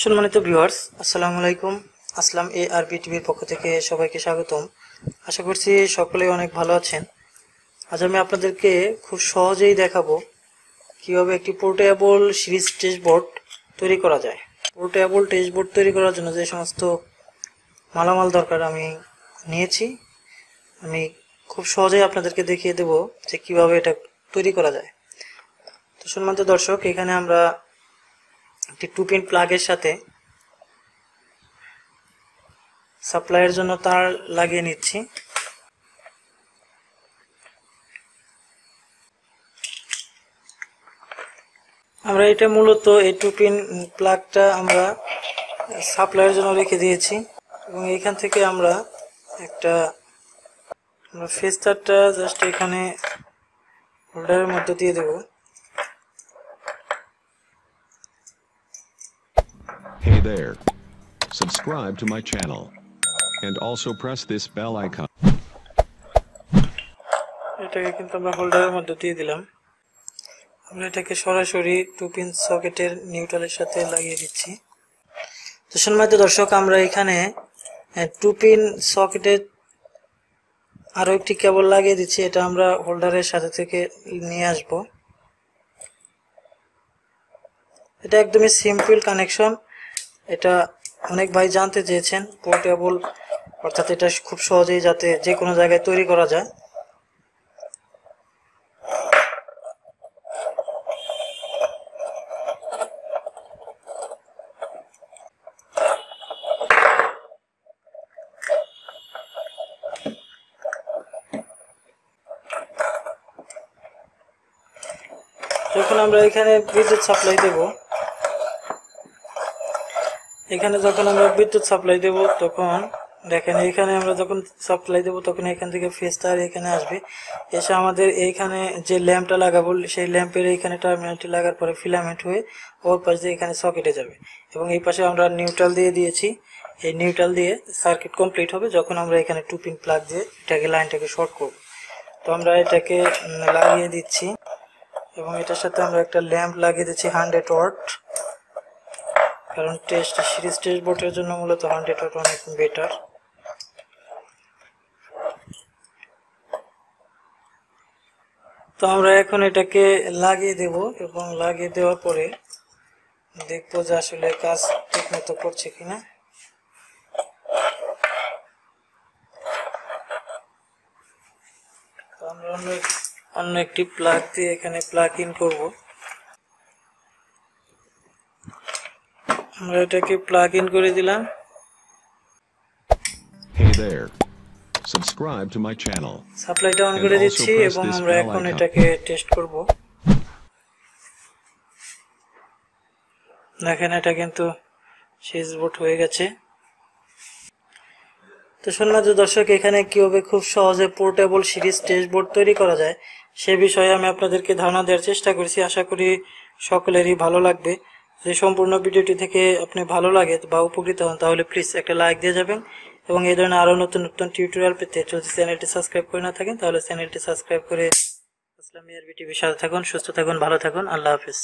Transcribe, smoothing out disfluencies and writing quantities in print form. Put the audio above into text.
সম্মানিত ভিউয়ার্স, আসসালামু আলাইকুম। আসলাম ARB টিভির পক্ষ থেকে সবাইকে স্বাগতম। আশা করছি সকলেই অনেক ভালো আছেন। আজ আমি আপনাদেরকে খুব সহজেই দেখাবো কিভাবে একটি পোর্টেবল সিরিজ টেস্টবোর্ড তৈরি করা যায়। পোর্টেবল টেস্টবোর্ড তৈরি করার জন্য যে সমস্ত মালামাল দরকার আমি নিয়েছি, আমি খুব সহজেই আপনাদেরকে দেখিয়ে দেব যে কিভাবে এটা তৈরি করা যায়। তো সম্মানিত দর্শক, এখানে আমরা একটি 2 পিন প্লাগের সাথে সাপ্লাইয়ের জন্য তার লাগিয়ে নিচ্ছি। আমরা এটা মূলত এই 2 পিন প্লাগটা আমরা সাপ্লাইয়ের জন্য রেখে দিয়েছি এবং এইখান থেকে আমরা ফেস তারটা জাস্ট এখানে হোল্ডারের মধ্যে দিয়ে দেব। Hey there. Subscribe to my channel and also press this bell icon. এটাকে কিন্তু আমরা হোল্ডারের মধ্যে দিয়ে দিলাম। আমরা এটাকে সরাসরি 2 পিন সকেটের নিউট্রালের সাথে লাগিয়ে দিচ্ছি। তো সম্মানিত দর্শক, আমরা এখানে 2 পিন সকেটের আরো একটি কেবল লাগিয়ে দিচ্ছি। এটা আমরা হোল্ডারের সাথে থেকে নিয়ে আসব। এটা একদমই সিম্পল কানেকশন। এটা অনেক ভাই জানতে চেয়েছেন পোর্টেবল, অর্থাৎ এটা খুব সহজেই যাতে যে কোনো জায়গায় তৈরি করা যায়। যখন আমরা এখানে বিদ্যুৎ সাপ্লাই দেব, তখন দেখেন এখানে আমরা যখন সাপ্লাই দেব তখন এখান থেকে ফেস তার এখানে আসবে, এসে আমাদের এইখানে যে ল্যাম্পটা লাগাবো সেই ল্যাম্পের এইখানে টার্মিনালটি লাগার পরে ফিলামেন্ট হয়ে ওর পাশে দিয়ে এখানে সকেটে যাবে এবং এই পাশে আমরা নিউট্রাল দিয়ে দিয়েছি। এই নিউট্রাল দিয়ে সার্কিট কমপ্লিট হবে যখন আমরা এখানে 2 পিন প্লাগ দিয়ে লাইনটাকে শর্ট করব। তো আমরা এটাকে লাগিয়ে দিচ্ছি এবং এটার সাথে আমরা একটা ল্যাম্প লাগিয়ে দিচ্ছি 100 ওয়াট, কারণ সিরিজ টেস্ট বোর্ডের জন্য মূলত 100 ওয়াট অনেক বেটার। তো আমরা এখন এটাকে লাগিয়ে দেব এবং লাগিয়ে দেওয়ার পরে দেখবো যে আসলে কাজ ঠিকমতো করছে কিনা। তো আমরা অন্য একটি প্লাগ দিয়ে এখানে প্লাগ ইন করব। আমরা এটাকে প্লাগ ইন করে দিলাম। Hey there. Subscribe to my channel. সাপ্লাইটা অন করে দিচ্ছি এবং আমরা এখন এটাকে টেস্ট করব। দেখেন এটা কিন্তু সিরিজ বোর্ড হয়ে গেছে। তো সম্মানিত দর্শক, এখানে কিভাবে খুব সহজে পোর্টেবল সিরিজ টেস্ট বোর্ড তৈরি করা যায় সে বিষয়ে আমি আপনাদেরকে ধারণা দেওয়ার চেষ্টা করেছি। আশা করি সকলেরই ভালো লাগবে। যে সম্পূর্ণ ভিডিওটি থেকে আপনি ভালো লাগে বা উপকৃত হন তাহলে প্লিজ একটা লাইক দিয়ে যাবেন এবং এই ধরনের আরো নতুন নতুন টিউটোরিয়াল পেতে যদি চ্যানেলটি সাবস্ক্রাইব করে না থাকেন তাহলে চ্যানেলটি সাবস্ক্রাইব করে আসলাম ARB টিভির সাথে থাকুন। সুস্থ থাকুন, ভালো থাকুন। আল্লাহ হাফেজ।